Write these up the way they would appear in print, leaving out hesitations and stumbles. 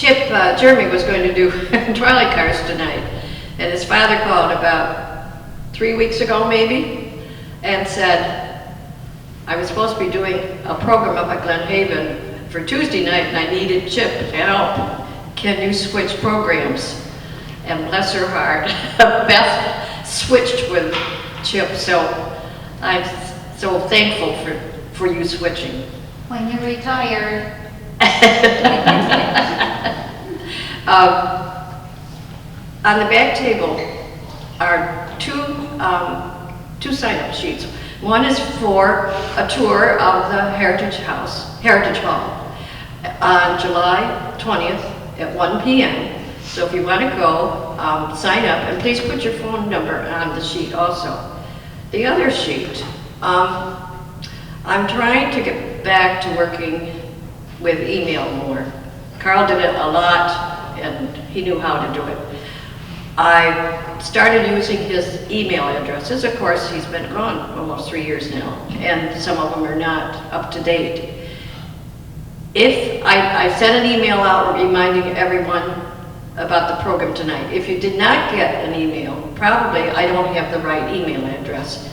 Jeremy was going to do trolley cars tonight, and his father called about 3 weeks ago maybe, and said, I was supposed to be doing a program up at Glen Haven for Tuesday night, and I needed Chip help. Can you switch programs? And bless her heart, Beth switched with Chip, so I'm so thankful for you switching. When you retire. On the back table are two sign-up sheets. One is for a tour of the Heritage Hall on July 20th at 1 p.m. So if you want to go, sign up, and please put your phone number on the sheet also. The other sheet, I'm trying to get back to working with email more. Carl did it a lot, and he knew how to do it. I started using his email addresses. Of course, he's been gone almost 3 years now, and some of them are not up to date. If I sent an email out reminding everyone about the program tonight. If you did not get an email, probably I don't have the right email address.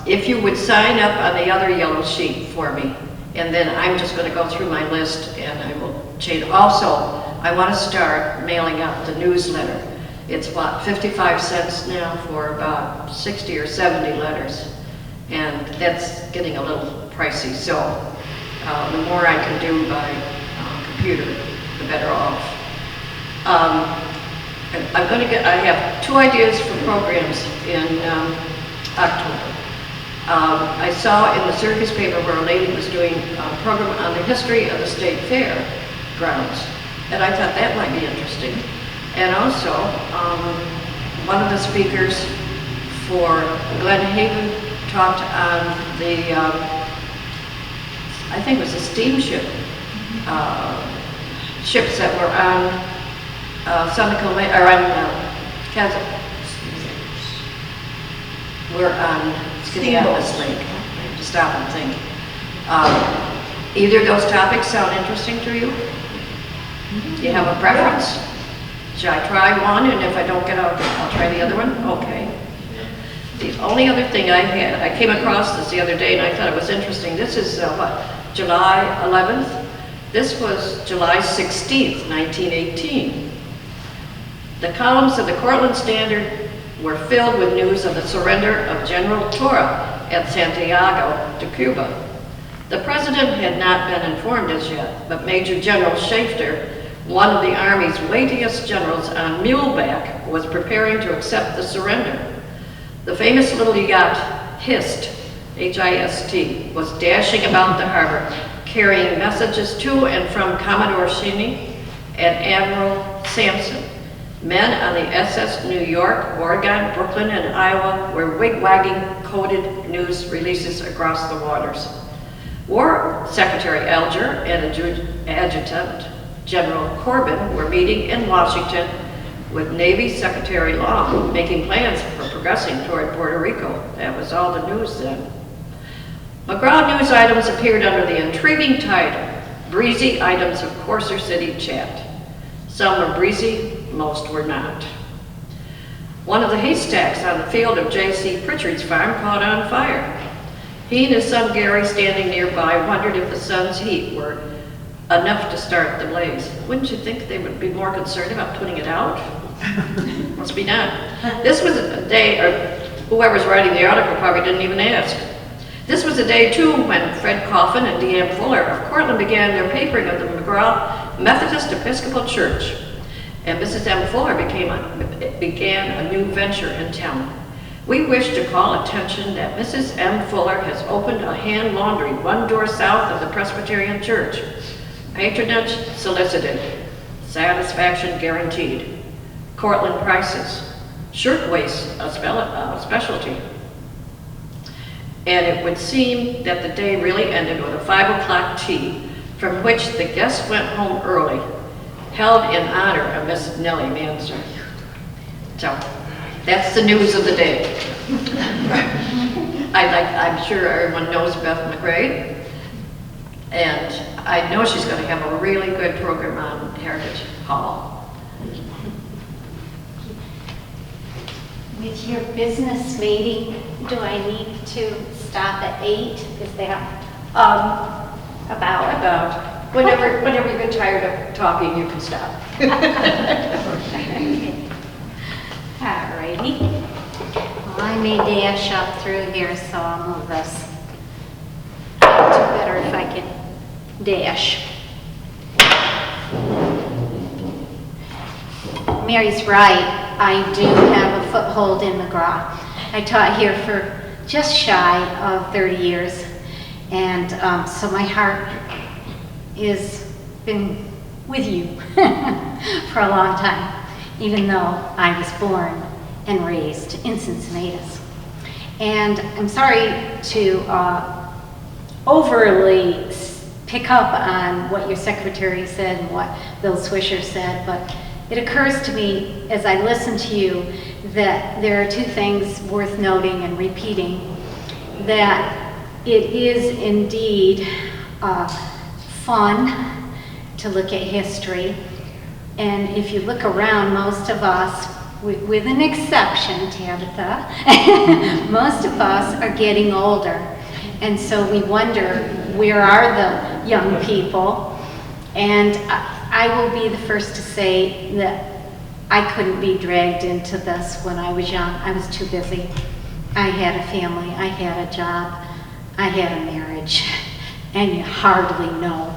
If you would sign up on the other yellow sheet for me, and then I'm just going to go through my list and I will change. Also, I want to start mailing out the newsletter. It's what, 55 cents now for about 60 or 70 letters, and that's getting a little pricey. So the more I can do by computer, the better off. I have 2 ideas for programs in October. I saw in the circus paper where a lady was doing a program on the history of the state fair grounds, and I thought that might be interesting. And also, one of the speakers for Glen Haven talked on the, I think it was a steamship, ships that were on Seneca Lake, or on we're on Cincinnatus Lake. I have to stop and think. Either of those topics sound interesting to you? Do you have a preference? Should I try one, and if I don't get out, I'll try the other one? Okay. The only other thing I came across this the other day, and I thought it was interesting. This is July 11th. This was July 16th, 1918. The columns of the Cortland Standard were filled with news of the surrender of General Torra at Santiago de Cuba. The president had not been informed as yet, but Major General Schaefer, one of the Army's weightiest generals on muleback, was preparing to accept the surrender. The famous little yacht, Hist, H-I-S-T, was dashing about the harbor, carrying messages to and from Commodore Cheney and Admiral Sampson. Men on the SS New York, Oregon, Brooklyn, and Iowa were wig-wagging coded news releases across the waters. War Secretary Alger and Adjutant General Corbin were meeting in Washington with Navy Secretary Long, making plans for progressing toward Puerto Rico. That was all the news then. McGraw news items appeared under the intriguing title, Breezy Items of Courser City Chat. Some were breezy, most were not. One of the haystacks on the field of J.C. Pritchard's farm caught on fire. He and his son Gary, standing nearby, wondered if the sun's heat were enough to start the blaze. Wouldn't you think they would be more concerned about putting it out? Must be not. This was a day, or whoever's writing the article probably didn't even ask. This was a day, too, when Fred Coffin and D.M. Fuller of Cortland began their papering of the McGraw Methodist Episcopal Church, and Mrs. M. Fuller began a new venture in town. We wish to call attention that Mrs. M. Fuller has opened a hand laundry 1 door south of the Presbyterian Church. Patronage solicited, satisfaction guaranteed. Cortland prices, shirtwaists a specialty. And it would seem that the day really ended with a 5 o'clock tea, from which the guests went home early, held in honor of Miss Nellie Manser. So, that's the news of the day. I'm sure everyone knows Beth MacRae. And I know she's going to have a really good program on Heritage Hall. With your business meeting, do I need to stop at 8? Is that, about? Whenever you get tired of talking, you can stop. Alrighty. Well, I may dash up through here, so I'll move this. It's better if I can dash. Mary's right. I do have a foothold in McGraw. I taught here for just shy of 30 years. And so my heart has been with you for a long time, even though I was born and raised in Cincinnatus. And I'm sorry to overly pick up on what your secretary said and what Bill Swisher said, but it occurs to me as I listen to you that there are two things worth noting and repeating. That it is indeed fun to look at history, and if you look around, most of us, with an exception, Tabitha, most of us are getting older, and so we wonder, where are the young people? And I will be the first to say that I couldn't be dragged into this when I was young. I was too busy. I had a family, I had a job, I had a marriage, and you hardly know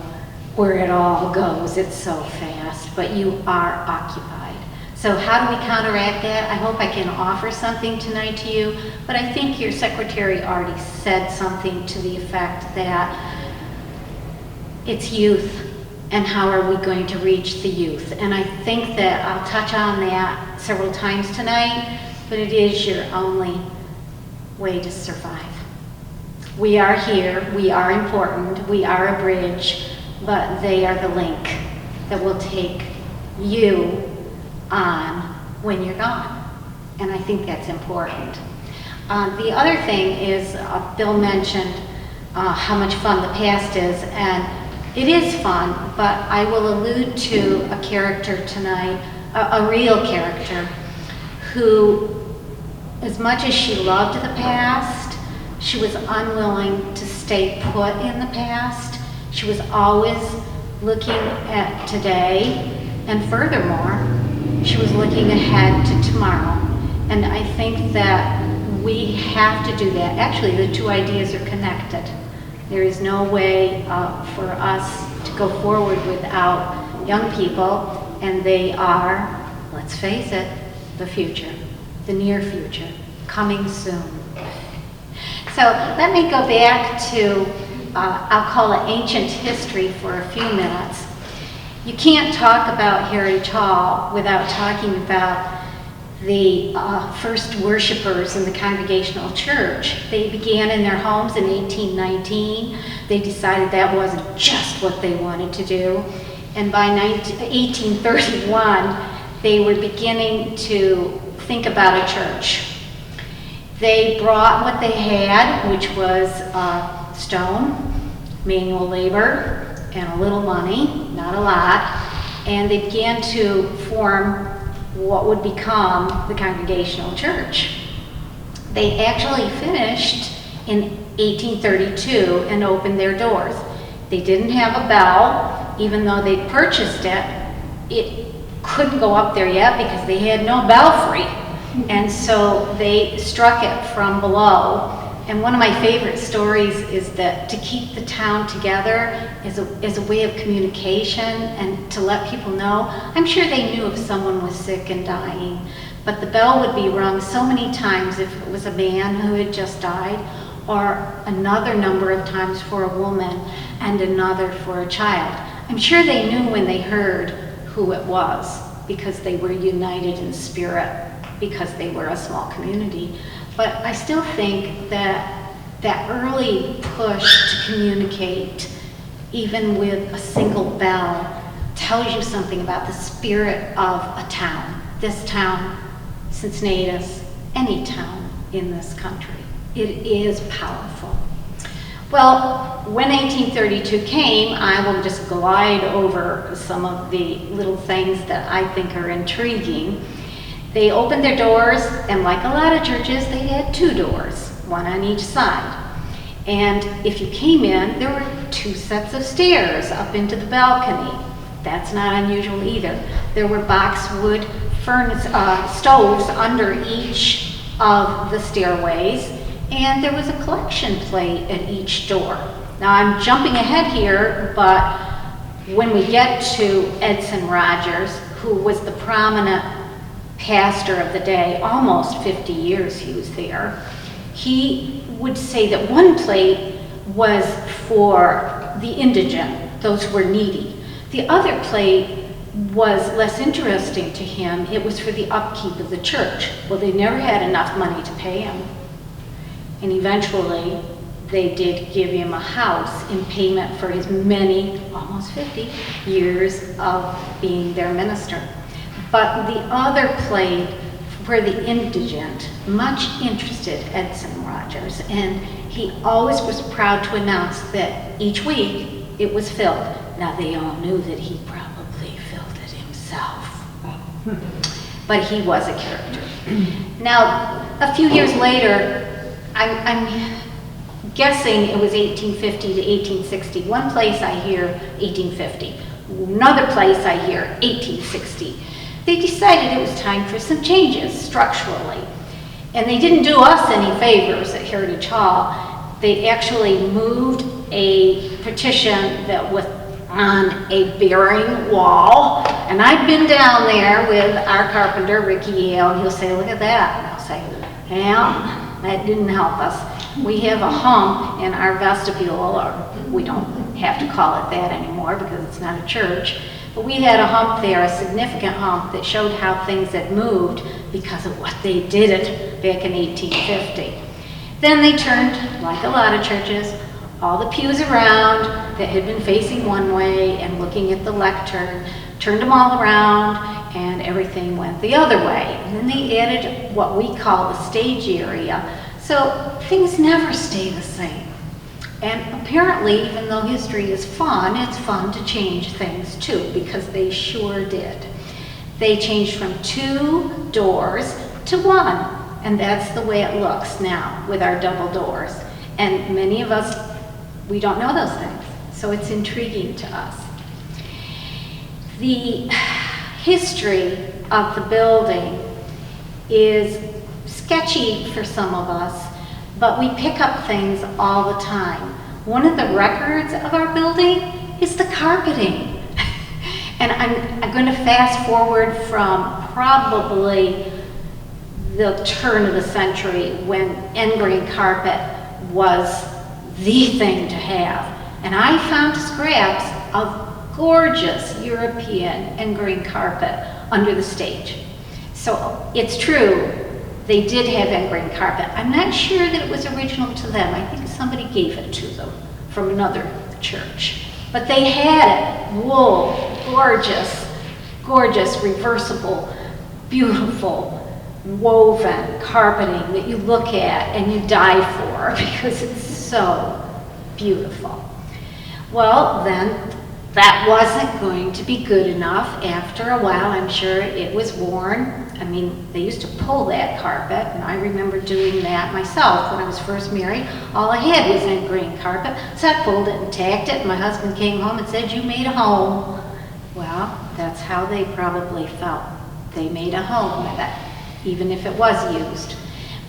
where it all goes. It's so fast, but you are occupied. So how do we counteract that? I hope I can offer something tonight to you, but I think your secretary already said something to the effect that it's youth, and how are we going to reach the youth? And I think that I'll touch on that several times tonight, but it is your only way to survive. We are here, we are important, we are a bridge, but they are the link that will take you on when you're gone. And I think that's important. The other thing is, Bill mentioned how much fun the past is, and it is fun, but I will allude to a character tonight, a real character, who, as much as she loved the past, she was unwilling to stay put in the past. She was always looking at today, and furthermore, she was looking ahead to tomorrow. And I think that we have to do that. Actually, the two ideas are connected. There is no way for us to go forward without young people, and they are, let's face it, the future, the near future, coming soon. So let me go back to, I'll call it ancient history for a few minutes. You can't talk about Heritage Hall without talking about the first worshipers in the Congregational church. They began in their homes in 1819. They decided that wasn't just what they wanted to do. And by 1831, they were beginning to think about a church. They brought what they had, which was stone, manual labor, and a little money, not a lot, and they began to form what would become the Congregational church. They actually finished in 1832 and opened their doors. They didn't have a bell, even though they purchased it. It couldn't go up there yet because they had no belfry. And so they struck it from below. And one of my favorite stories is that to keep the town together is a way of communication and to let people know. I'm sure they knew if someone was sick and dying, but the bell would be rung so many times if it was a man who had just died, or another number of times for a woman and another for a child. I'm sure they knew when they heard who it was because they were united in spirit, because they were a small community. But I still think that that early push to communicate, even with a single bell, tells you something about the spirit of a town. This town, Cincinnatus, any town in this country. It is powerful. Well, when 1832 came, I will just glide over some of the little things that I think are intriguing. They opened their doors, and like a lot of churches, they had 2 doors, one on each side. And if you came in, there were 2 sets of stairs up into the balcony. That's not unusual either. There were boxwood stoves under each of the stairways, and there was a collection plate at each door. Now I'm jumping ahead here, but when we get to Edson Rogers, who was the prominent pastor of the day, almost 50 years he was there, he would say that one plate was for the indigent, those who were needy. The other plate was less interesting to him. It was for the upkeep of the church. Well, they never had enough money to pay him. And eventually, they did give him a house in payment for his many, almost 50, years of being their minister. But the other plate for the indigent, much interested Edson Rogers, and he always was proud to announce that each week it was filled. Now they all knew that he probably filled it himself, but he was a character. Now, a few years later, I'm guessing it was 1850 to 1860. One place I hear 1850, another place I hear 1860. They decided it was time for some changes structurally. And they didn't do us any favors at Heritage Hall. They actually moved a petition that was on a bearing wall. And I've been down there with our carpenter, Ricky Yale, and he'll say, look at that. And I'll say, yeah, that didn't help us. We have a hump in our vestibule, or we don't have to call it that anymore because it's not a church. But we had a hump there, a significant hump that showed how things had moved because of what they did it back in 1850. Then they turned, like a lot of churches, all the pews around that had been facing one way and looking at the lectern, turned them all around, and everything went the other way. And then they added what we call the stage area. So things never stay the same. And apparently, even though history is fun, it's fun to change things too, because they sure did. They changed from 2 doors to 1, and that's the way it looks now with our double doors. And many of us, we don't know those things, so it's intriguing to us. The history of the building is sketchy for some of us, but we pick up things all the time. One of the records of our building is the carpeting. And I'm going to fast forward from probably the turn of the century when end grain carpet was the thing to have. And I found scraps of gorgeous European end grain carpet under the stage. So it's true, they did have end grain carpet. I'm not sure that it was original to them. I think somebody gave it to them from another church. But they had it, wool, gorgeous, gorgeous, reversible, beautiful, woven carpeting that you look at and you die for because it's so beautiful. Well, then that wasn't going to be good enough. After a while, I'm sure it was worn. I mean, they used to pull that carpet, and I remember doing that myself when I was first married. All I had was end grain carpet, so I pulled it and tacked it, and my husband came home and said, you made a home. Well, that's how they probably felt. They made a home with it, even if it was used.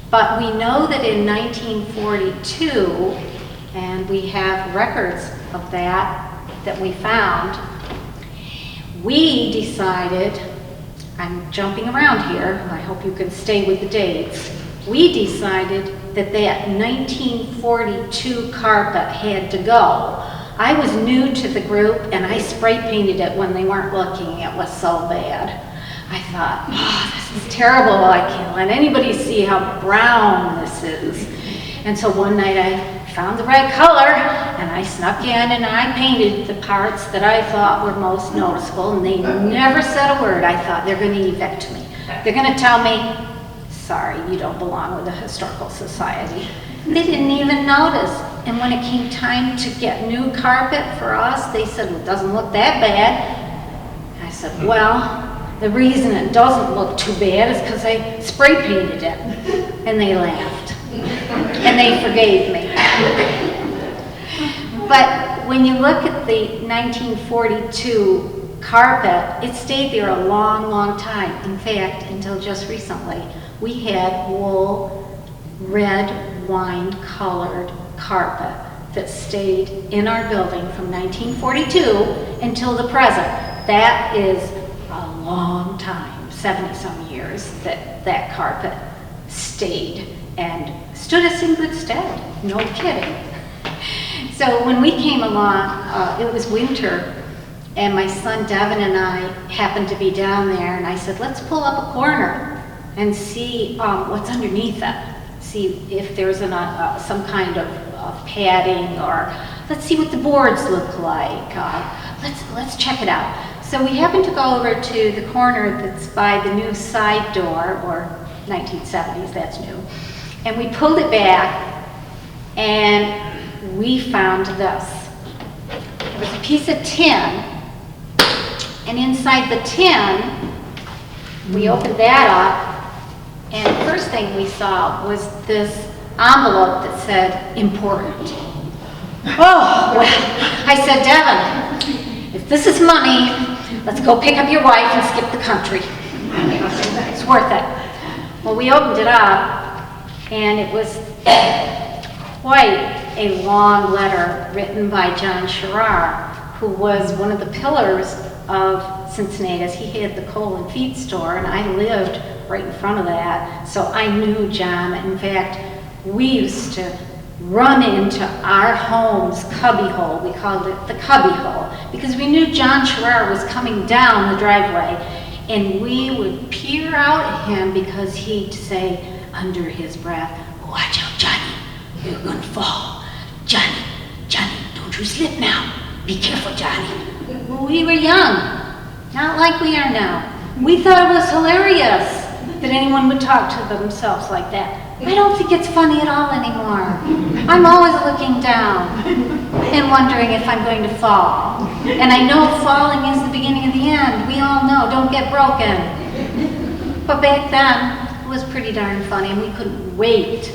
But we know that in 1942, and we have records of that we found, we decided, I'm jumping around here, I hope you can stay with the dates, we decided that that 1942 carpet had to go. I was new to the group and I spray painted it when they weren't looking. It was so bad. I thought, oh, this is terrible. I can't let anybody see how brown this is. And so one night I found the right color and I snuck in and I painted the parts that I thought were most noticeable, and they never said a word. I thought, they're going to evict me. They're going to tell me, sorry, you don't belong with the Historical Society. They didn't even notice. And when it came time to get new carpet for us, they said, well, it doesn't look that bad. I said, well, the reason it doesn't look too bad is because I spray painted it. And they laughed. And they forgave me. But when you look at the 1942 carpet, it stayed there a long, long time. In fact, until just recently, we had wool, red wine colored carpet that stayed in our building from 1942 until the present. That is a long time, 70-some years, that carpet stayed and stood us in good stead. No kidding. So when we came along, it was winter, and my son Devin and I happened to be down there, and I said, let's pull up a corner and see what's underneath it. See if there's some kind of padding, or let's see what the boards look like. Let's check it out. So we happened to go over to the corner that's by the new side door, or 1970s, that's new. And we pulled it back, and we found this. It was a piece of tin, and inside the tin, we opened that up, and the first thing we saw was this envelope that said, important. Oh, well, I said, Devin, if this is money, let's go pick up your wife and skip the country. It's worth it. Well, we opened it up, and it was quite a long letter written by John Sherrar, who was one of the pillars of Cincinnatus. He had the coal and feed store, and I lived right in front of that, so I knew John. In fact, we used to run into our home's cubbyhole. We called it the cubbyhole, because we knew John Sherrar was coming down the driveway, and we would peer out at him because he'd say under his breath, watch out, Johnny, you're gonna fall. Johnny, don't you slip now. Be careful, Johnny. Well, we were young, not like we are now. We thought it was hilarious that anyone would talk to themselves like that. I don't think it's funny at all anymore. I'm always looking down and wondering if I'm going to fall. And I know falling is the beginning of the end. We all know, don't get broken. But back then, it was pretty darn funny, and we couldn't wait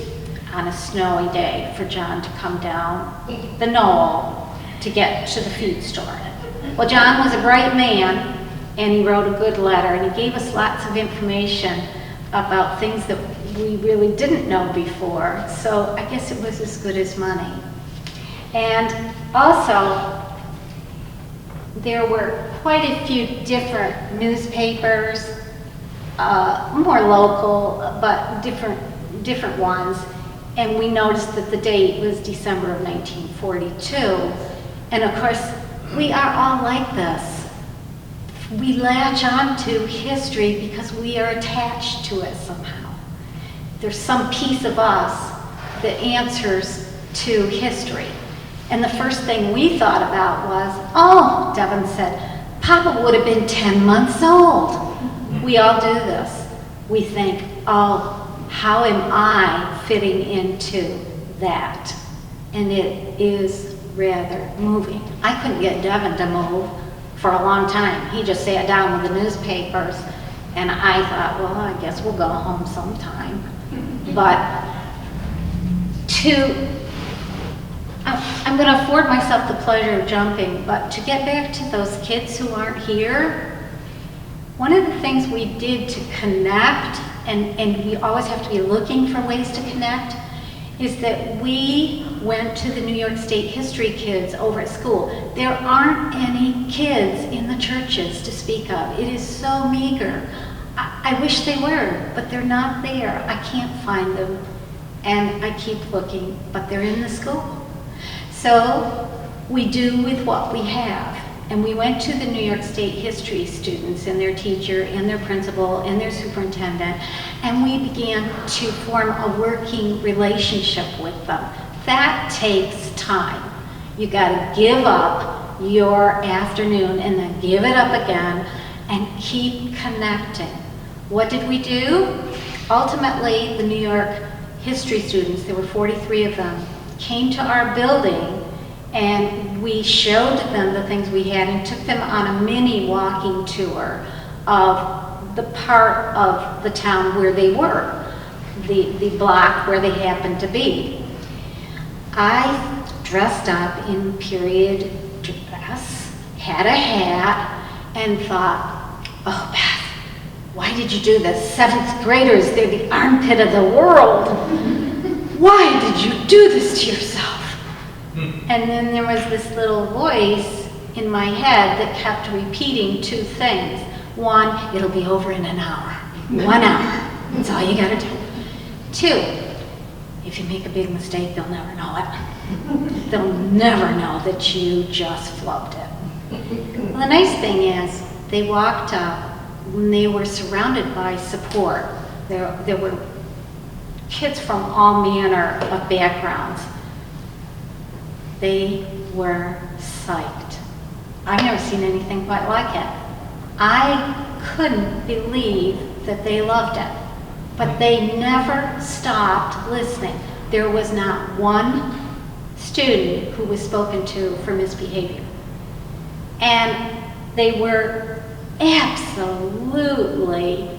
on a snowy day for John to come down the knoll to get to the feed store. Well, John was a bright man, and he wrote a good letter, and he gave us lots of information about things that we really didn't know before. So I guess it was as good as money. And also, there were quite a few different newspapers, more local, but different ones. And we noticed that the date was December of 1942. And of course, we are all like this. We latch on to history because we are attached to it somehow. There's some piece of us that answers to history. And the first thing we thought about was, oh, Devin said, Papa would have been 10 months old. We all do this. We think, oh, how am I fitting into that? And it is rather moving. I couldn't get Devin to move for a long time. He just sat down with the newspapers, and I thought, well, I guess we'll go home sometime. But I'm going to afford myself the pleasure of jumping, but to get back to those kids who aren't here, one of the things we did to connect, and we always have to be looking for ways to connect, is that we went to the New York State history kids over at school. There aren't any kids in the churches to speak of. It is so meager. I wish they were, but they're not there. I can't find them, and I keep looking, but they're in the school. So we do with what we have. And we went to the New York State history students and their teacher and their principal and their superintendent, and we began to form a working relationship with them. That takes time. You gotta give up your afternoon and then give it up again and keep connecting. What did we do? Ultimately, the New York history students, there were 43 of them, came to our building and we showed them the things we had and took them on a mini walking tour of the part of the town where they were, the block where they happened to be. I dressed up in period dress, had a hat, and thought, oh Beth, why did you do this? 7th graders, they're the armpit of the world. Why did you do this to yourself? And then there was this little voice in my head that kept repeating 2 things. 1, it'll be over in an hour. 1 hour, that's all you gotta do. 2, if you make a big mistake, they'll never know it. They'll never know that you just flubbed it. Well, the nice thing is, they walked up when they were surrounded by support. There were kids from all manner of backgrounds. They were psyched. I've never seen anything quite like it. I couldn't believe that they loved it, but they never stopped listening. There was not one student who was spoken to for misbehavior. And they were absolutely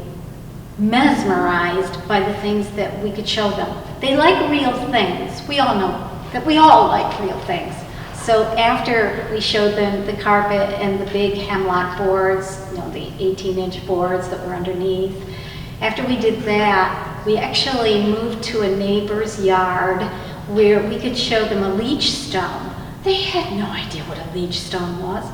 mesmerized by the things that we could show them. They like real things. We all know that we all like real things. So after we showed them the carpet and the big hemlock boards, the 18-inch boards that were underneath, after we did that, we actually moved to a neighbor's yard where we could show them a leach stone. They had no idea what a leach stone was.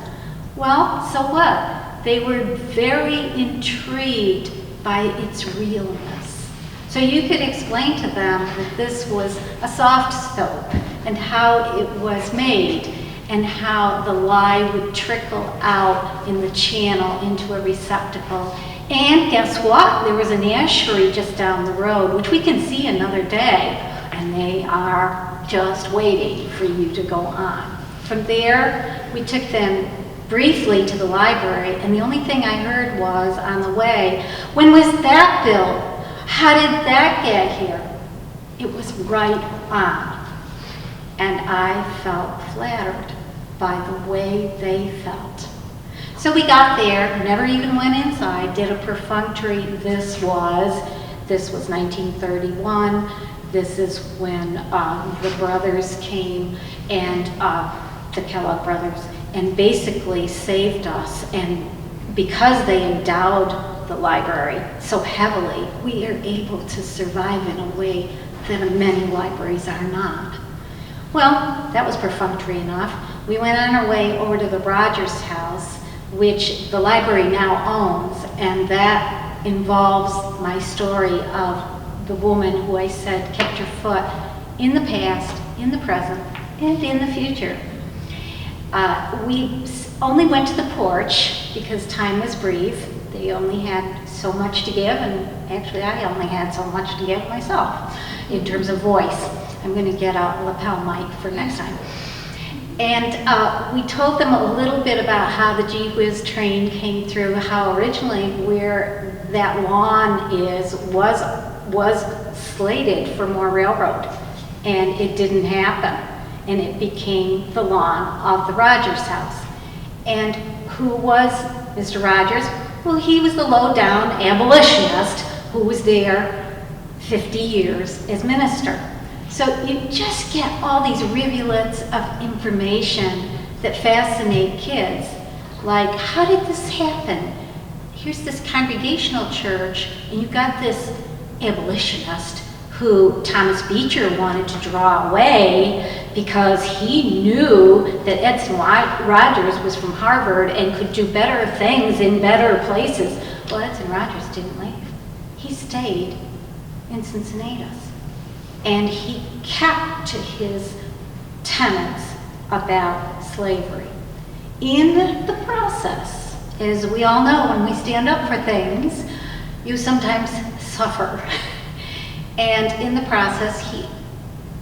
Well, so what? They were very intrigued by its realness. So you could explain to them that this was a soft soap and how it was made and how the lye would trickle out in the channel into a receptacle. And guess what? There was an ashery just down the road, which we can see another day, and they are just waiting for you to go on. From there, we took them briefly to the library, and the only thing I heard was on the way, when was that built? How did that get here? It was right on. And I felt flattered by the way they felt. So we got there, never even went inside, did a perfunctory, this was 1931, this is when the brothers came, and the Kellogg brothers, and basically saved us. And because they endowed the library so heavily, we are able to survive in a way that many libraries are not. Well, that was perfunctory enough. We went on our way over to the Rogers house, which the library now owns, and that involves my story of the woman who I said kept her foot in the past, in the present, and in the future. We only went to the porch because time was brief. They only had so much to give, and actually I only had so much to give myself in terms of voice. I'm going to get a lapel mic for next time. And we told them a little bit about how the Gee Whiz train came through, how originally where that lawn was slated for more railroad, and it didn't happen. And it became the lawn of the Rogers house. And who was Mr. Rogers? Well, he was the low-down abolitionist who was there 50 years as minister. So you just get all these rivulets of information that fascinate kids. Like, how did this happen? Here's this Congregational church, and you've got this abolitionist who Thomas Beecher wanted to draw away because he knew that Edson Rogers was from Harvard and could do better things in better places. Well, Edson Rogers didn't leave. He stayed in Cincinnatus. And he kept to his tenets about slavery. In the process, as we all know, when we stand up for things, you sometimes suffer. And in the process, he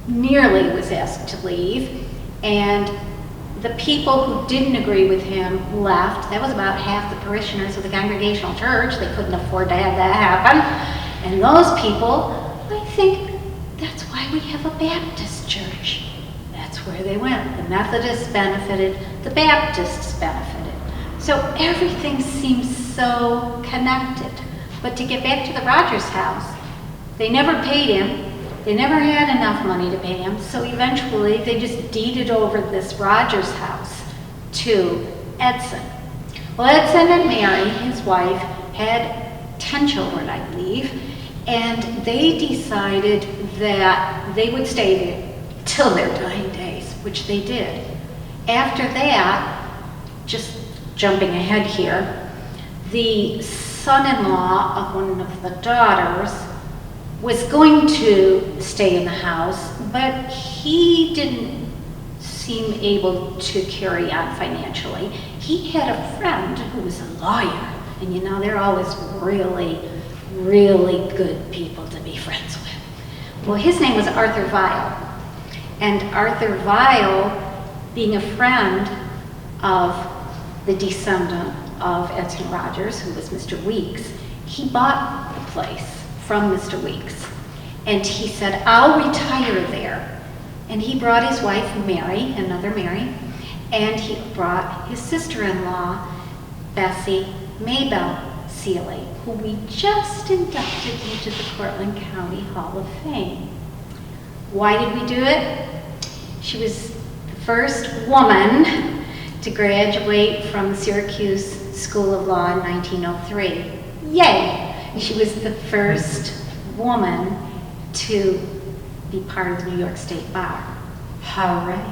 nearly was asked to leave, and the people who didn't agree with him left. That was about half the parishioners of the Congregational church. They couldn't afford to have that happen. And those people, I think that's why we have a Baptist church. where they went. The Methodists benefited, the Baptists benefited. So everything seems so connected. But to get back to the Rogers house, they never paid him. They never had enough money to pay him. So eventually they just deeded over this Rogers house to Edson. Well, Edson and Mary, his wife, had 10 children, I believe, and they decided that they would stay there till their dying days, which they did. After that, just jumping ahead here, the son-in-law of one of the daughters was going to stay in the house, but he didn't seem able to carry on financially. He had a friend who was a lawyer, and you know, they're always really, really good people to be friends with. Well, his name was Arthur Vile. And Arthur Vile, being a friend of the descendant of Edson Rogers, who was Mr. Weeks, he bought the place from Mr. Weeks. And he said, I'll retire there. And he brought his wife, Mary, another Mary, and he brought his sister-in-law, Bessie Maybelle Seeley, who we just inducted into the Cortland County Hall of Fame. Why did we do it? She was the first woman to graduate from the Syracuse School of Law in 1903. Yay! She was the first woman to be part of the New York State Bar. Hooray!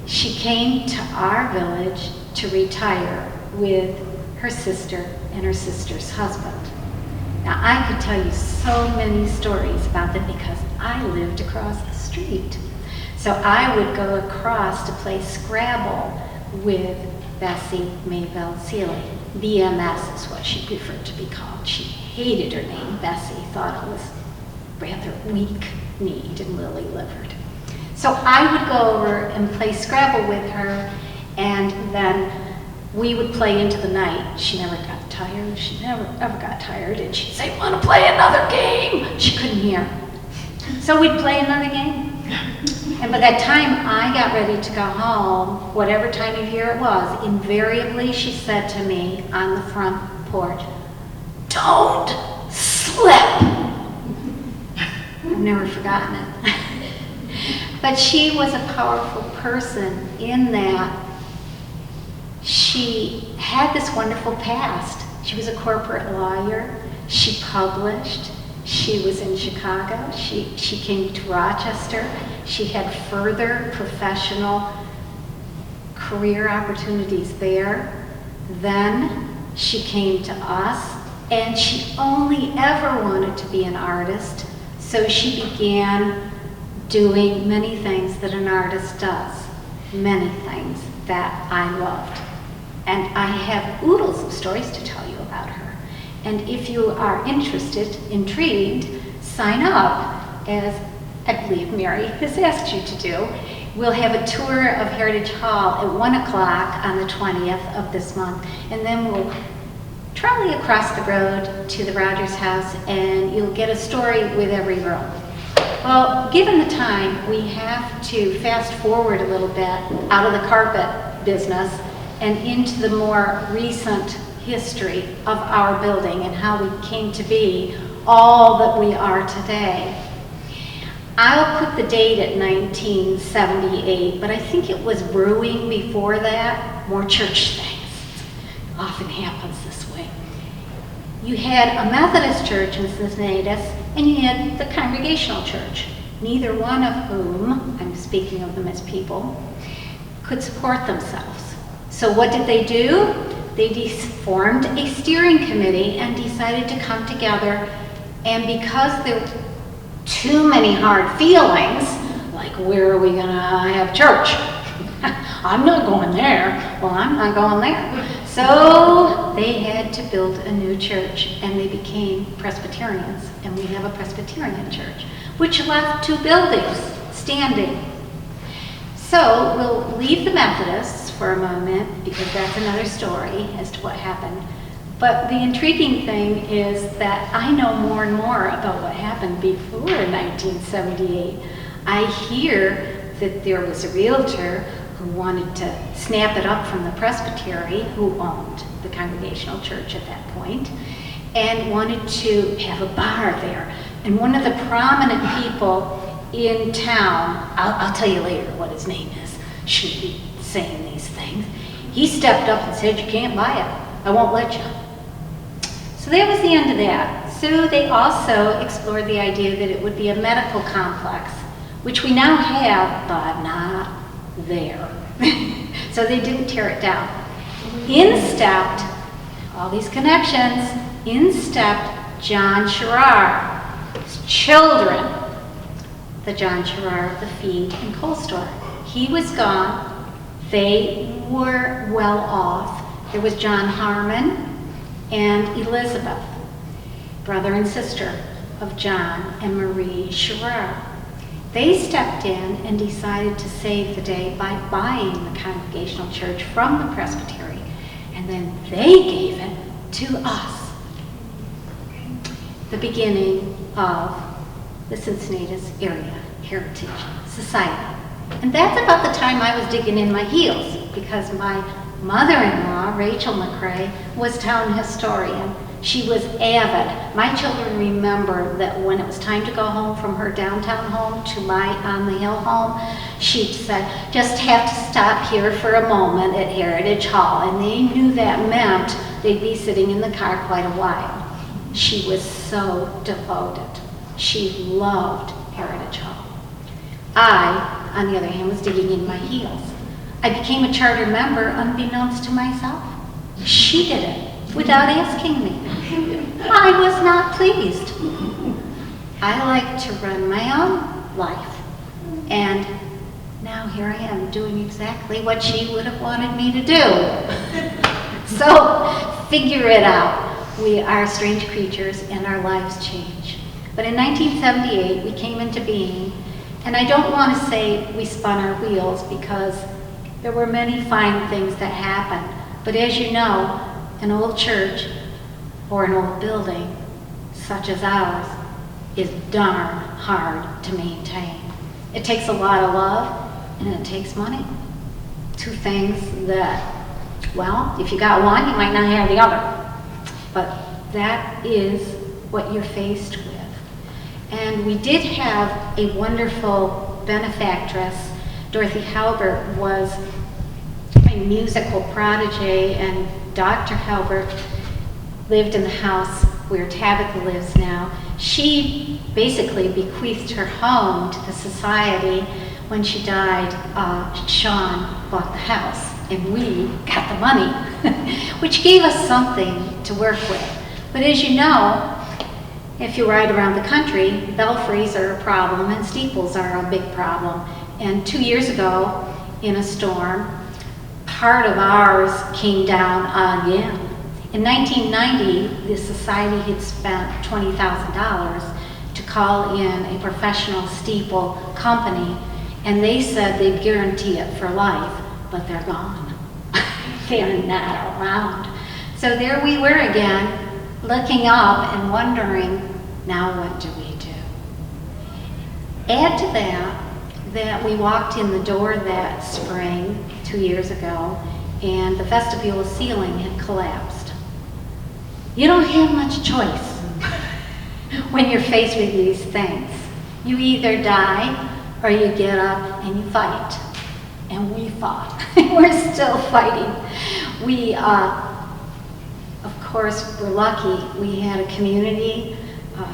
She came to our village to retire with her sister and her sister's husband. Now, I could tell you so many stories about them because I lived across the street. So I would go across to play Scrabble with Bessie Maybelle Seeley. BMS is what she preferred to be called. She hated her name, Bessie, thought it was rather weak-kneed and lily-livered. So I would go over and play Scrabble with her, and then we would play into the night. She never got tired. She never ever got tired, and she'd say, "Want to play another game?" She couldn't hear. So we'd play another game. And by that time I got ready to go home, whatever time of year it was, invariably she said to me on the front porch, "Don't slip." I've never forgotten it. But she was a powerful person in that she had this wonderful past. She was a corporate lawyer. She published. She was in Chicago. She came to Rochester. She had further professional career opportunities there. Then she came to us, and she only ever wanted to be an artist. So she began doing many things that an artist does, many things that I loved. And I have oodles of stories to tell you about her. And if you are interested, intrigued, sign up, as I believe Mary has asked you to do. We'll have a tour of Heritage Hall at 1 o'clock on the 20th of this month, and then we'll trolley across the road to the Rogers house, and you'll get a story with every room. Well, given the time, we have to fast forward a little bit out of the carpet business and into the more recent history of our building and how we came to be all that we are today. I'll put the date at 1978, but I think it was brewing before that, more church things. It often happens this way. You had a Methodist church in Cincinnatus, and you had the Congregational church, neither one of whom, I'm speaking of them as people, could support themselves. So what did they do? They formed a steering committee and decided to come together, and because there were too many hard feelings, like where are we gonna have church? I'm not going there. Well, I'm not going there. So they had to build a new church, and they became Presbyterians, and we have a Presbyterian church, which left 2 buildings standing. So we'll leave the Methodists for a moment, because that's another story as to what happened. But the intriguing thing is that I know more and more about what happened before 1978. I hear that there was a realtor who wanted to snap it up from the presbytery, who owned the Congregational church at that point, and wanted to have a bar there. And one of the prominent people in town, I'll tell you later what his name is, shouldn't be saying these things, he stepped up and said, "You can't buy it, I won't let you." So that was the end of that. So they also explored the idea that it would be a medical complex, which we now have, but not there. So they didn't tear it down. In stepped, all these connections, in stepped John Sherrar, children, the John Sherrar of the feed and coal store. He was gone. They were well off. There was John Harmon and Elizabeth, brother and sister of John and Marie Sherrar. They stepped in and decided to save the day by buying the Congregational church from the presbytery, and then they gave it to us. The beginning of the Cincinnatus Area Heritage Society. And that's about the time I was digging in my heels, because my mother-in-law, Rachel McCrae, was town historian. She was avid. My children remember that when it was time to go home from her downtown home to my on-the-hill home, she said, "Just have to stop here for a moment at Heritage Hall." And they knew that meant they'd be sitting in the car quite a while. She was so devoted. She loved Heritage Hall. I, on the other hand, was digging in my heels. I became a charter member unbeknownst to myself. She did it without asking me. I was not pleased. I like to run my own life. And now here I am doing exactly what she would have wanted me to do. So figure it out. We are strange creatures and our lives change. But in 1978, we came into being, and I don't want to say we spun our wheels, because there were many fine things that happened. But as you know, an old church or an old building such as ours is darn hard to maintain. It takes a lot of love and it takes money. Two things that, well, if you got one, you might not have the other. But that is what you're faced with. And we did have a wonderful benefactress. Dorothy Halbert was a musical prodigy, and Dr. Halbert lived in the house where Tabitha lives now. She basically bequeathed her home to the society. When she died, Sean bought the house, and we got the money, which gave us something to work with. But as you know, if you ride around the country, belfries are a problem and steeples are a big problem. And 2 years ago, in a storm, part of ours came down again. In 1990, the society had spent $20,000 to call in a professional steeple company, and they said they'd guarantee it for life, but they're gone. They're not around. So there we were again, looking up and wondering, now what do we do? Add to that we walked in the door that spring 2 years ago, and the vestibule ceiling had collapsed. You don't have much choice when you're faced with these things. You either die or you get up and you fight. And we fought. We're still fighting. We, of course, we're lucky. We had a community.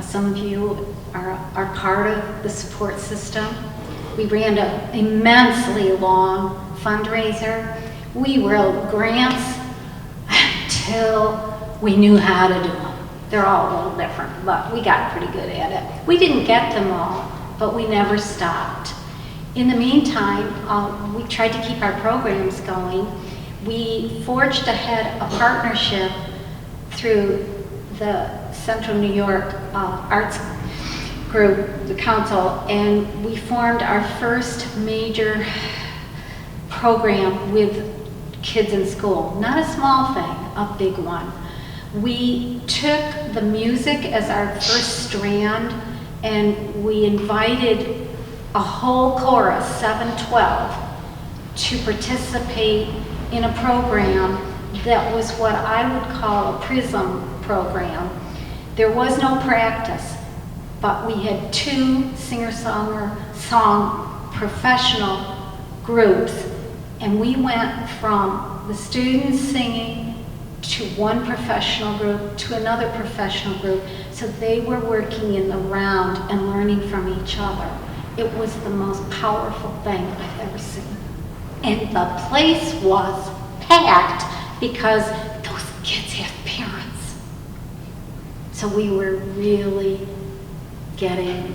Some of you are part of the support system. We ran an immensely long fundraiser. We wrote grants until we knew how to do them. They're all a little different, but we got pretty good at it. We didn't get them all, but we never stopped. In the meantime, we tried to keep our programs going. We forged ahead a partnership through the Central New York Arts Group, the council, and we formed our first major program with kids in school. Not a small thing, a big one. We took the music as our first strand, and we invited a whole chorus, 712, to participate in a program that was what I would call a PRISM program. There was no practice, but we had 2 singer-song professional groups, and we went from the students singing to one professional group to another professional group, so they were working in the round and learning from each other. It was the most powerful thing I've ever seen. And the place was packed because those kids have parents. So we were really killing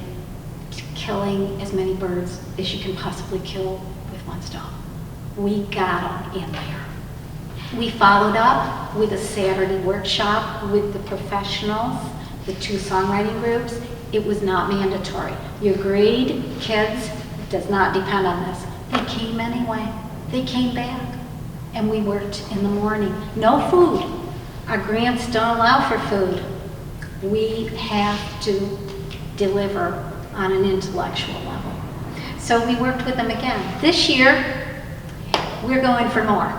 as many birds as you can possibly kill with one stone. We got them in there. We followed up with a Saturday workshop with the professionals, the 2 songwriting groups. It was not mandatory. Your grade, kids, does not depend on this. They came anyway. They came back. And we worked in the morning. No food. Our grants don't allow for food. We have to deliver on an intellectual level. So we worked with them again. This year, we're going for more.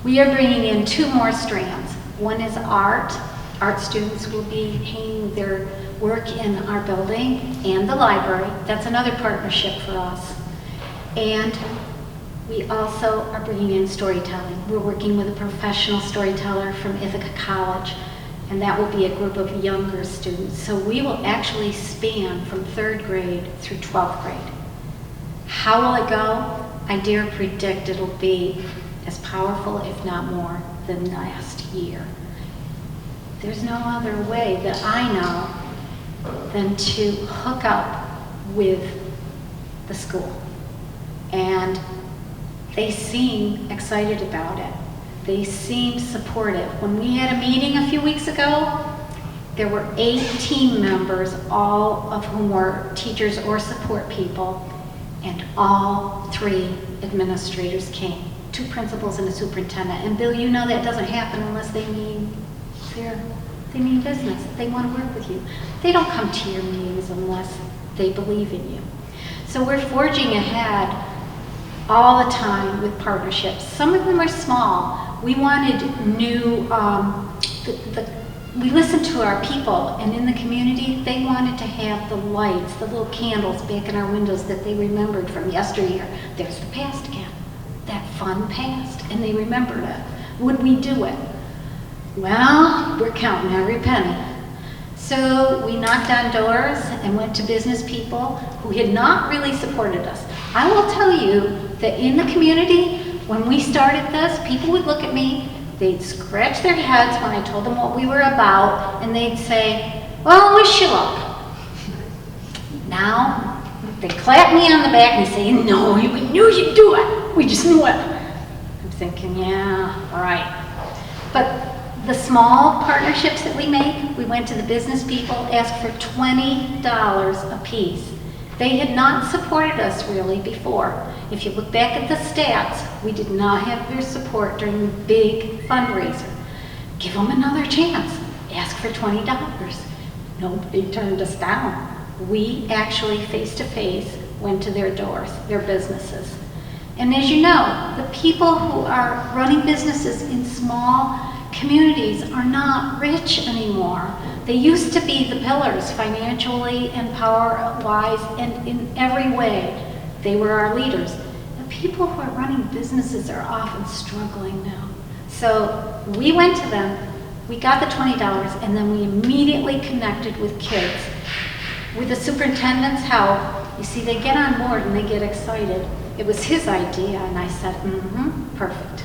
We are bringing in 2 more strands. One is art. Art students will be hanging their work in our building and the library. That's another partnership for us. And we also are bringing in storytelling. We're working with a professional storyteller from Ithaca College, and that will be a group of younger students. So we will actually span from 3rd grade through 12th grade. How will it go? I dare predict it'll be as powerful, if not more, than last year. There's no other way that I know than to hook up with the school. And they seem excited about it. They seem supportive. When we had a meeting a few weeks ago, there were 8 team members, all of whom were teachers or support people, and all 3 administrators came. 2 principals and a superintendent. And Bill, you know that doesn't happen unless they mean business. They want to work with you. They don't come to your meetings unless they believe in you. So we're forging ahead all the time with partnerships. Some of them are small. We wanted new, we listened to our people, and in the community, they wanted to have the lights, the little candles back in our windows that they remembered from yesteryear. There's the past again, that fun past, and they remembered it. Would we do it? Well, we're counting every penny. So we knocked on doors and went to business people who had not really supported us. I will tell you that in the community, when we started this, people would look at me, they'd scratch their heads when I told them what we were about, and they'd say, well, wish you luck. Now, they clap me on the back and say, no, we knew you'd do it. We just knew it. I'm thinking, yeah, all right. But the small partnerships that we make, we went to the business people, asked for $20 a piece. They had not supported us really before. If you look back at the stats, we did not have their support during the big fundraiser. Give them another chance. Ask for $20. Nobody turned us down. We actually face-to-face went to their doors, their businesses. And as you know, the people who are running businesses in small communities are not rich anymore. They used to be the pillars financially and power-wise and in every way. They were our leaders. The people who are running businesses are often struggling now. So we went to them, we got the $20, and then we immediately connected with kids. With the superintendent's help, you see, they get on board and they get excited. It was his idea, and I said, perfect.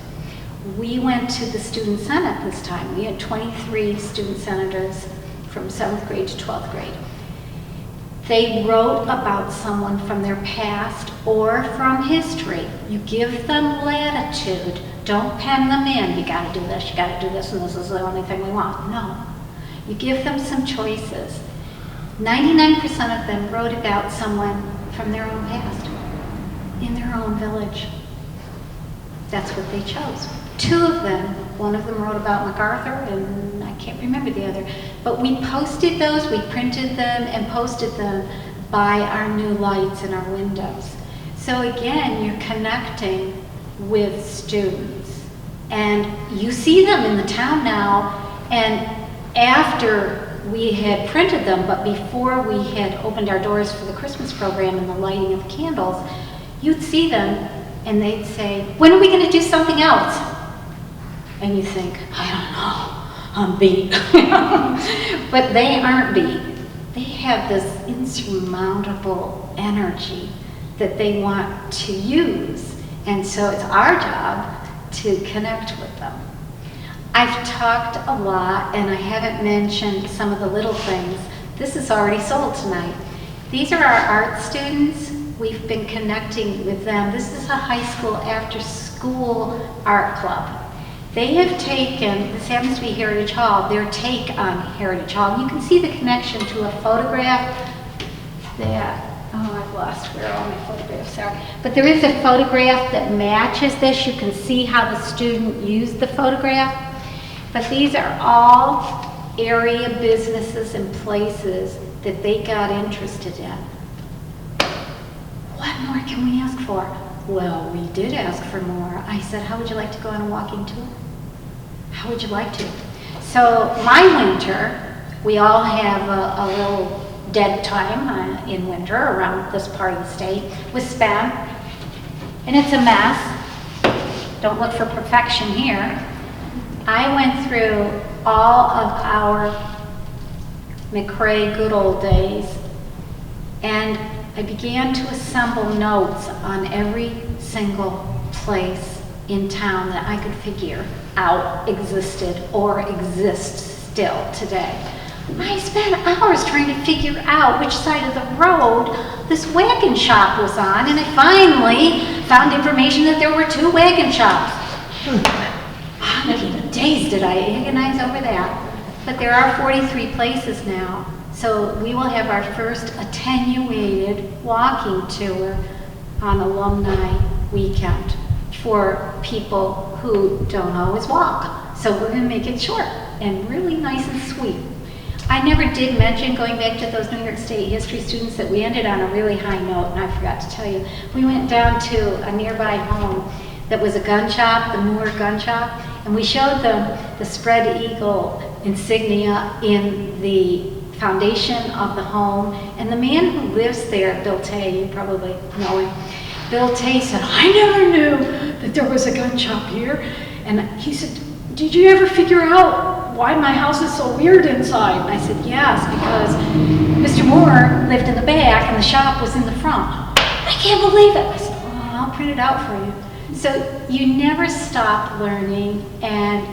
We went to the student senate this time. We had 23 student senators from 7th grade to 12th grade. They wrote about someone from their past or from history. You give them latitude. Don't pen them in. You gotta do this, you gotta do this, and this is the only thing we want. No. You give them some choices. 99% of them wrote about someone from their own past, in their own village. That's what they chose. 2 of them, one of them wrote about MacArthur, and I can't remember the other, but we posted those, we printed them and posted them by our new lights in our windows. So again, you're connecting with students. And you see them in the town now, and after we had printed them, but before we had opened our doors for the Christmas program and the lighting of the candles, you'd see them and they'd say, when are we going to do something else? And you think, I don't know, I'm beat. But they aren't beat. They have this insurmountable energy that they want to use. And so it's our job to connect with them. I've talked a lot, and I haven't mentioned some of the little things. This is already sold tonight. These are our art students. We've been connecting with them. This is a high school after-school art club. They have taken, this happens to be Heritage Hall, their take on Heritage Hall. You can see the connection to a photograph that, oh, I've lost where all my photographs are. But there is a photograph that matches this. You can see how the student used the photograph. But these are all area businesses and places that they got interested in. What more can we ask for? Well, we did ask for more. I said, how would you like to go on a walking tour? How would you like to? So my winter, we all have a little dead time in winter around this part of the state, was spent, and it's a mess. Don't look for perfection here. I went through all of our McCrae good old days, and I began to assemble notes on every single place in town that I could figure out existed or exists still today. I spent hours trying to figure out which side of the road this wagon shop was on, and I finally found information that there were 2 wagon shops. How many days did I agonize over that? But there are 43 places now. So we will have our first attenuated walking tour on alumni weekend for people who don't always walk. So we're going to make it short and really nice and sweet. I never did mention, going back to those New York State history students, that we ended on a really high note, and I forgot to tell you. We went down to a nearby home that was a gun shop, the Moore gun shop, and we showed them the spread eagle insignia in the foundation of the home. And the man who lives there, Bill Tay, you probably know him, Bill Tay said, I never knew that there was a gun shop here. And he said, did you ever figure out why my house is so weird inside? And I said, yes, because Mr. Moore lived in the back and the shop was in the front. I can't believe it. I said, oh, I'll print it out for you. So you never stop learning, and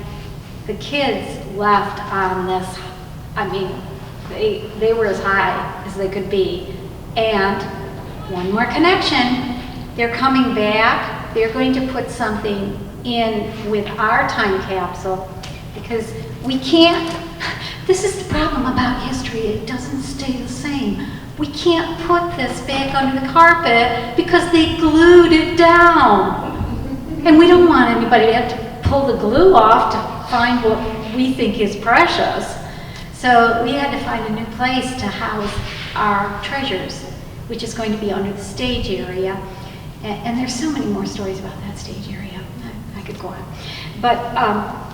the kids left on this, I mean, they were as high as they could be. And one more connection, they're coming back. They're going to put something in with our time capsule, because we can't, this is the problem about history, it doesn't stay the same. We can't put this back under the carpet because they glued it down. And we don't want anybody to have to pull the glue off to find what we think is precious. So we had to find a new place to house our treasures, which is going to be under the stage area. And there's so many more stories about that stage area. I could go on. But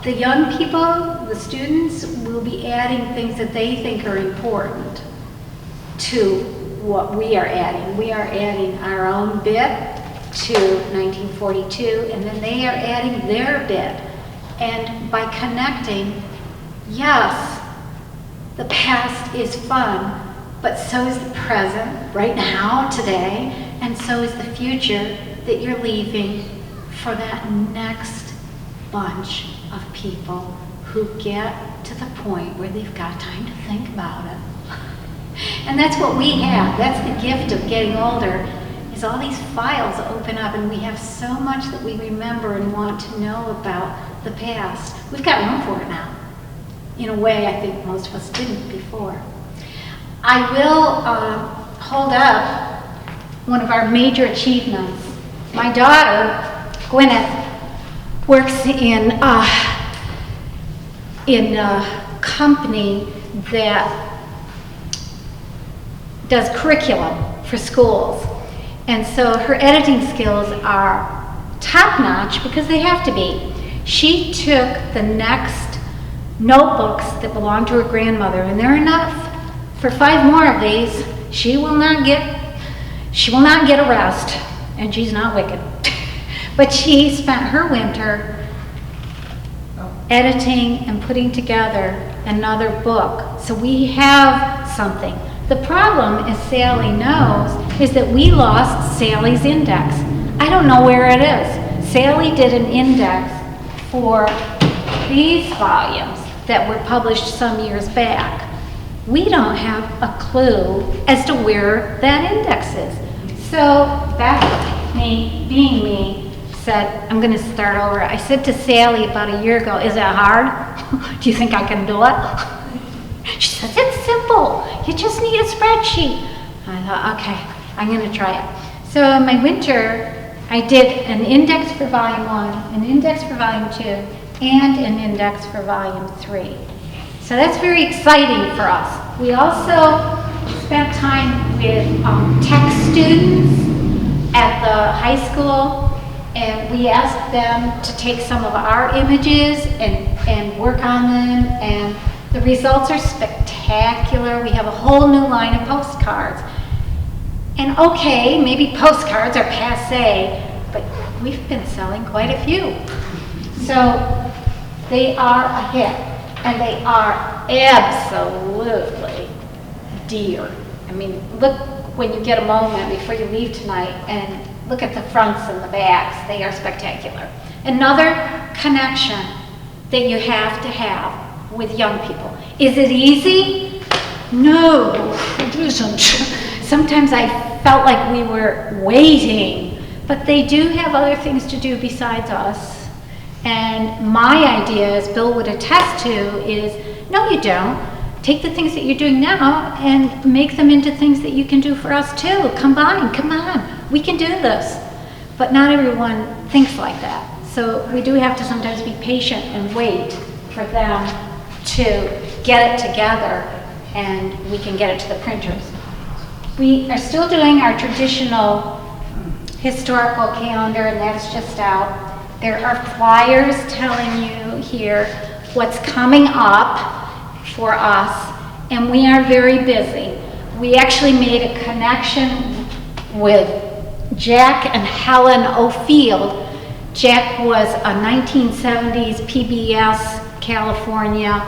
the young people, the students, will be adding things that they think are important to what we are adding. We are adding our own bit to 1942, and then they are adding their bit. And by connecting, yes, the past is fun, but so is the present, right now, today, and so is the future that you're leaving for that next bunch of people who get to the point where they've got time to think about it. And that's what we have. That's the gift of getting older, is all these files open up, and we have so much that we remember and want to know about the past. We've got room for it now, in a way I think most of us didn't before. I will hold up one of our major achievements. My daughter, Gwyneth, works in a company that does curriculum for schools. And so her editing skills are top-notch because they have to be. She took the next notebooks that belonged to her grandmother, and there are enough for 5 more of these. She will not get a rest, and she's not wicked. But she spent her winter editing and putting together another book. So we have something. The problem, as Sally knows, is that we lost Sally's index. I don't know where it is. Sally did an index for these volumes that were published some years back. We don't have a clue as to where that index is. So Beth, being me, said, I'm going to start over. I said to Sally about a year ago, is it hard? Do you think I can do it? She says, it's simple. You just need a spreadsheet. I thought, okay, I'm going to try it. So in my winter, I did an index for volume 1, an index for volume 2, and an index for volume 3. So that's very exciting for us. We also spent time with tech students at the high school, and we asked them to take some of our images and work on them, and the results are spectacular. We have a whole new line of postcards. And okay, maybe postcards are passé, but we've been selling quite a few. So they are a hit, and they are absolutely dear. I mean, look when you get a moment before you leave tonight and look at the fronts and the backs. They are spectacular. Another connection that you have to have with young people. Is it easy? No, it isn't. Sometimes I felt like we were waiting, but they do have other things to do besides us. And my idea, as Bill would attest to, is no, you don't. Take the things that you're doing now and make them into things that you can do for us too. Combine, come on, we can do this. But not everyone thinks like that. So we do have to sometimes be patient and wait for them to get it together, and we can get it to the printers. We are still doing our traditional historical calendar, and that's just out. There are flyers telling you here what's coming up for us, and we are very busy. We actually made a connection with Jack and Helen O'Field. Jack was a 1970s PBS California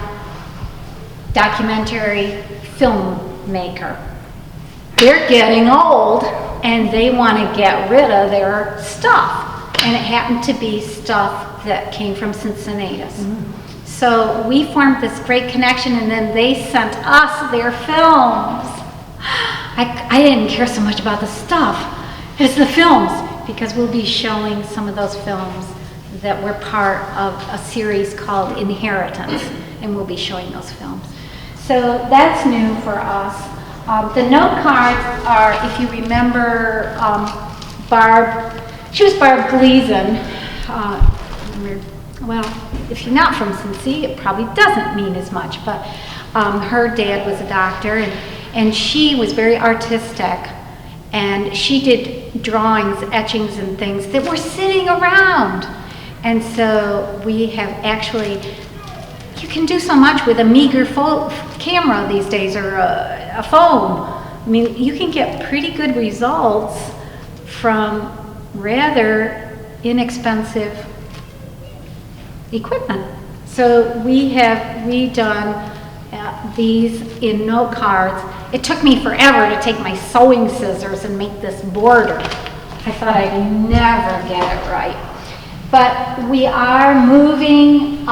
documentary filmmaker. They're getting old and they want to get rid of their stuff. And it happened to be stuff that came from Cincinnatus. So we formed this great connection, and then they sent us their films. I didn't care so much about the stuff as the films, because we'll be showing some of those films that were part of a series called Inheritance, and we'll be showing those films. So that's new for us. The note cards are, if you remember, Barb, she was Barb Gleason. Well, if you're not from Cincy, it probably doesn't mean as much, but her dad was a doctor, and she was very artistic, and she did drawings, etchings, and things that were sitting around. And so we have actually, you can do so much with a meager camera these days, or a phone. I mean, you can get pretty good results from rather inexpensive equipment. So we have redone these in note cards. It took me forever to take my sewing scissors and make this border. I thought I'd never get it right. But we are moving.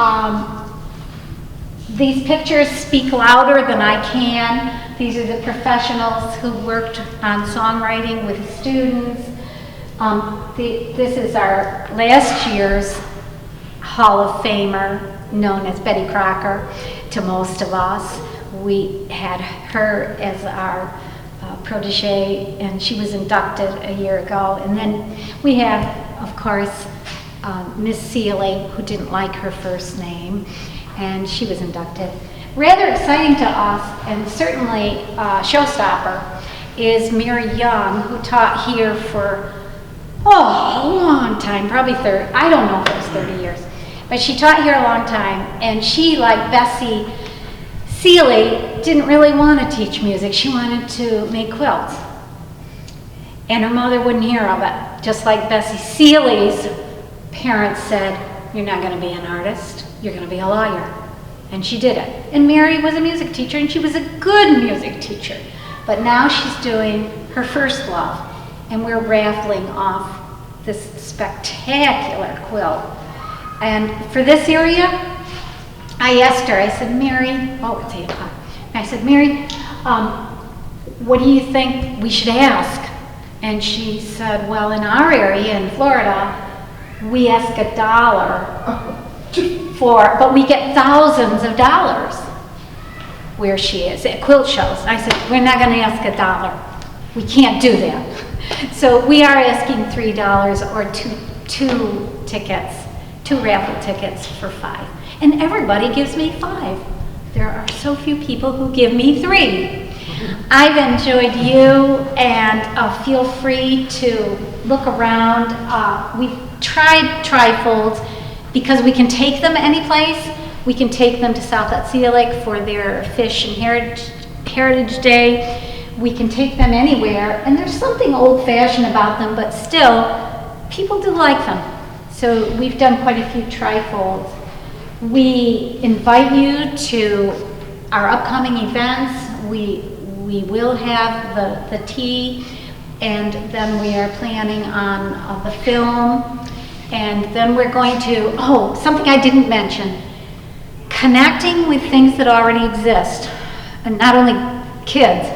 These pictures speak louder than I can. These are the professionals who worked on songwriting with students. This is our last year's Hall of Famer, known as Betty Crocker to most of us. We had her as our protege, and she was inducted a year ago. And then we have, of course, Miss Seeley, who didn't like her first name, and she was inducted. Rather exciting to us, and certainly a showstopper, is Mary Young, who taught here for, a long time, probably 30, I don't know if it was 30 years, but she taught here a long time, and she, like Bessie Seeley, didn't really want to teach music. She wanted to make quilts. And her mother wouldn't hear of it. Just like Bessie Seeley's parents said, you're not going to be an artist, you're going to be a lawyer. And she did it. And Mary was a music teacher, and she was a good music teacher. But now she's doing her first love, and we're raffling off this spectacular quilt. And for this area, I asked her, I said, Mary, it's 8 o'clock. I said, Mary, what do you think we should ask? And she said, well, in our area in Florida, we ask $1 but we get thousands of dollars where she is at quilt shows. I said, we're not going to ask $1. We can't do that. So we are asking $3 or two tickets, 2 raffle tickets for $5. And everybody gives me 5. There are so few people who give me 3. I've enjoyed you, and feel free to look around. We've tried trifolds because we can take them any place. We can take them to South Sea Lake for their Fish and Heritage Day. We can take them anywhere, and there's something old-fashioned about them, but still, people do like them. So we've done quite a few trifolds. We invite you to our upcoming events. We will have the tea, and then we are planning on the film, and then we're going to, something I didn't mention, connecting with things that already exist, and not only kids,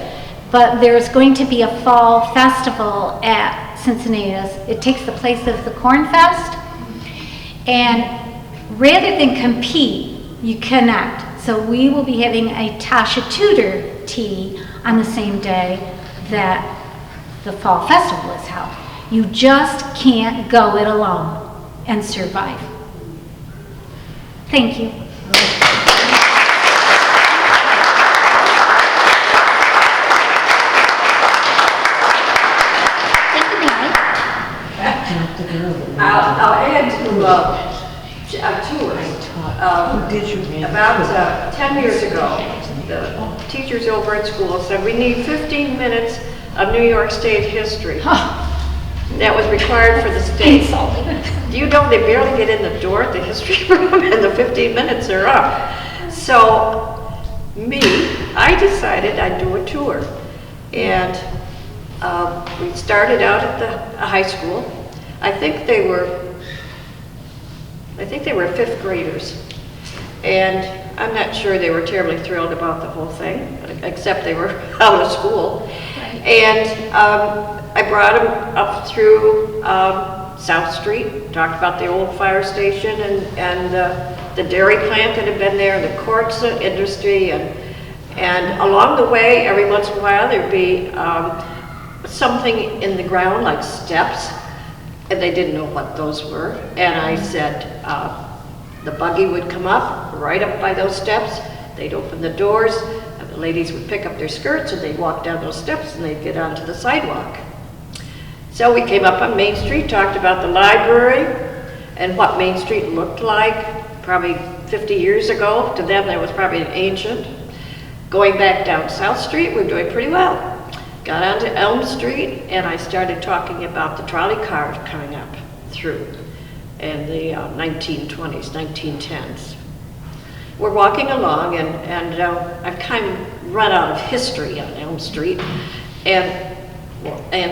but there's going to be a fall festival at Cincinnatus. It takes the place of the Corn Fest, and rather than compete, you connect. So we will be having a Tasha Tudor tea on the same day that the fall festival is held. You just can't go it alone and survive. Thank you. I'll add to a tour. About 10 years ago, the teachers over at school said we need 15 minutes of New York State history. That was required for the state. Do you know they barely get in the door at the history room and the 15 minutes are up? So I decided I'd do a tour. And we started out at the high school. I think they were 5th graders. And I'm not sure they were terribly thrilled about the whole thing, except they were out of school. And I brought them up through South Street, talked about the old fire station and the dairy plant that had been there, the quartz industry, and along the way, every once in a while, there'd be something in the ground like steps, and they didn't know what those were. And I said, the buggy would come up, right up by those steps, they'd open the doors, and the ladies would pick up their skirts and they'd walk down those steps and they'd get onto the sidewalk. So we came up on Main Street, talked about the library and what Main Street looked like probably 50 years ago. To them, that was probably an ancient. Going back down South Street, we're doing pretty well. Got onto Elm Street, and I started talking about the trolley cars coming up through in the 1920s, 1910s. We're walking along, and I've kind of run out of history on Elm Street, and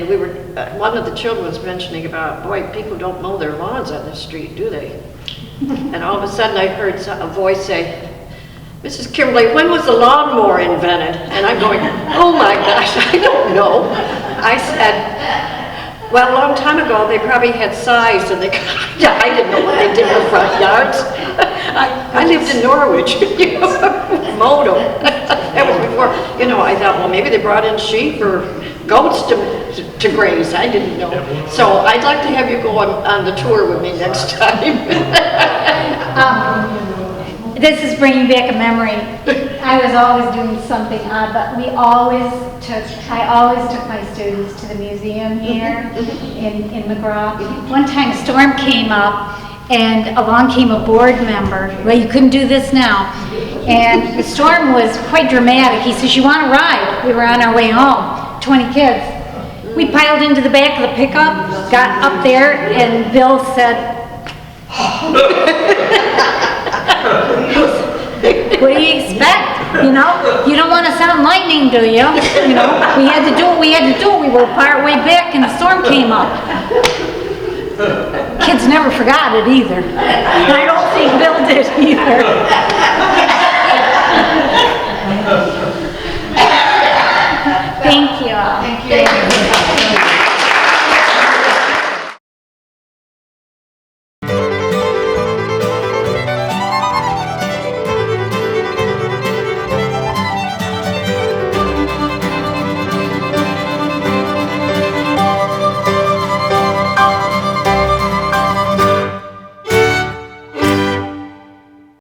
we were, one of the children was mentioning about, boy, people don't mow their lawns on this street, do they? And all of a sudden I heard a voice say, Mrs. Kimberly, when was the lawnmower invented? And I'm going, oh my gosh, I don't know. I said, well, a long time ago, they probably had scythes, and I didn't know what they did with front yards. I lived in Norwich, mowed them. That was before, I thought, well, maybe they brought in sheep or goats to graze. I didn't know. So I'd like to have you go on the tour with me next time. this is bringing back a memory. I was always doing something odd, but I always took my students to the museum here in McGraw. One time a storm came up and along came a board member. Well, you couldn't do this now. And the storm was quite dramatic. He says, "You want to ride?" We were on our way home, 20 kids. We piled into the back of the pickup, got up there, and Bill said, "What do you expect? You know, you don't want to sound lightning, do you? You know, we had to do what we had to do. We were part way back and the storm came up." Kids never forgot it either. I don't think Bill did either.